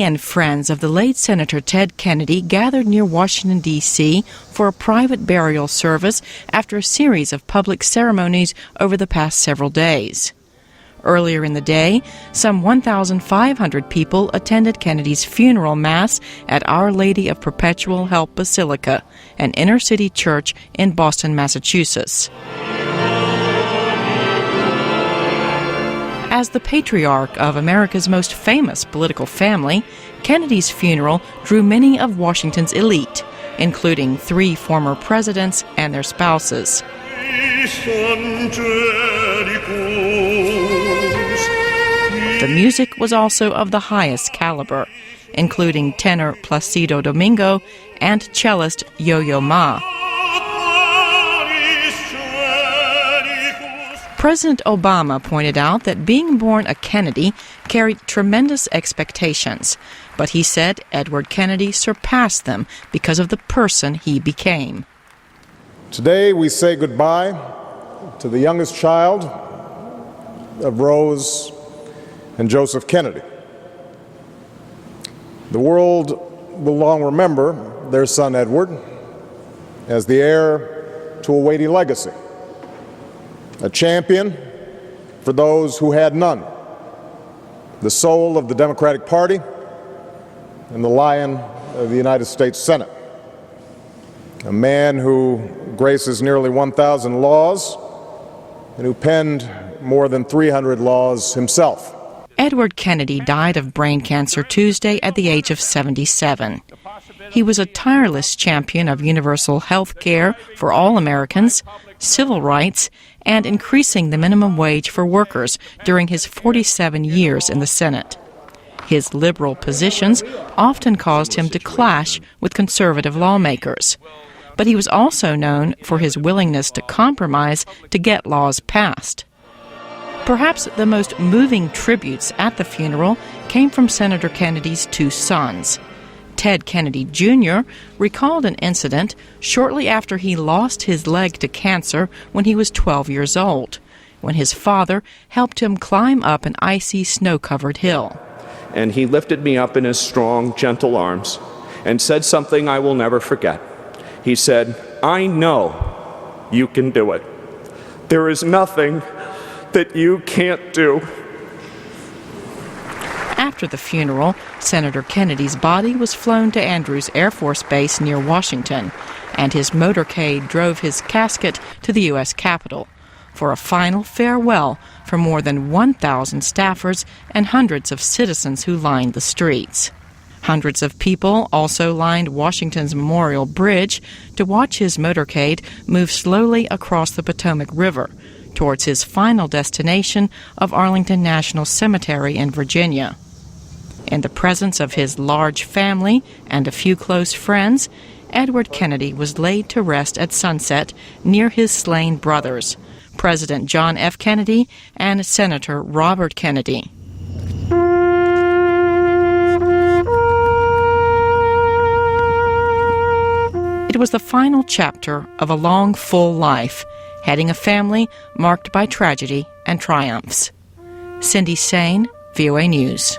and friends of the late Senator Ted Kennedy gathered near Washington, D.C. for a private burial service after a series of public ceremonies over the past several days. Earlier in the day, some 1,500 people attended Kennedy's funeral mass at Our Lady of Perpetual Help Basilica, an inner-city church in Boston, Massachusetts. As the patriarch of America's most famous political family, Kennedy's funeral drew many of Washington's elite, including 3 former presidents and their spouses. The music was also of the highest caliber, including tenor Placido Domingo and cellist Yo-Yo Ma. President Obama pointed out that being born a Kennedy carried tremendous expectations, but he said Edward Kennedy surpassed them because of the person he became. Today we say goodbye to the youngest child of Rose and Joseph Kennedy. The world will long remember their son Edward as the heir to a weighty legacy, a champion for those who had none, the soul of the Democratic Party and the lion of the United States Senate, a man who graces nearly 1,000 laws and who penned more than 300 laws himself. Edward Kennedy died of brain cancer Tuesday at the age of 77. He was a tireless champion of universal health care for all Americans, civil rights, and increasing the minimum wage for workers during his 47 years in the Senate. His liberal positions often caused him to clash with conservative lawmakers, but he was also known for his willingness to compromise to get laws passed. Perhaps the most moving tributes at the funeral came from Senator Kennedy's 2 sons. Ted Kennedy, Jr. recalled an incident shortly after he lost his leg to cancer when he was 12 years old, when his father helped him climb up an icy, snow-covered hill. And he lifted me up in his strong, gentle arms and said something I will never forget. He said, "I know you can do it. There is nothing that you can't do." After the funeral, Senator Kennedy's body was flown to Andrews Air Force Base near Washington, and his motorcade drove his casket to the U.S. Capitol for a final farewell for more than 1,000 staffers and hundreds of citizens who lined the streets. Hundreds of people also lined Washington's Memorial Bridge to watch his motorcade move slowly across the Potomac River towards his final destination of Arlington National Cemetery in Virginia. In the presence of his large family and a few close friends, Edward Kennedy was laid to rest at sunset near his slain brothers, President John F. Kennedy and Senator Robert Kennedy. It was the final chapter of a long, full life, heading a family marked by tragedy and triumphs. Cindy Saine, VOA News.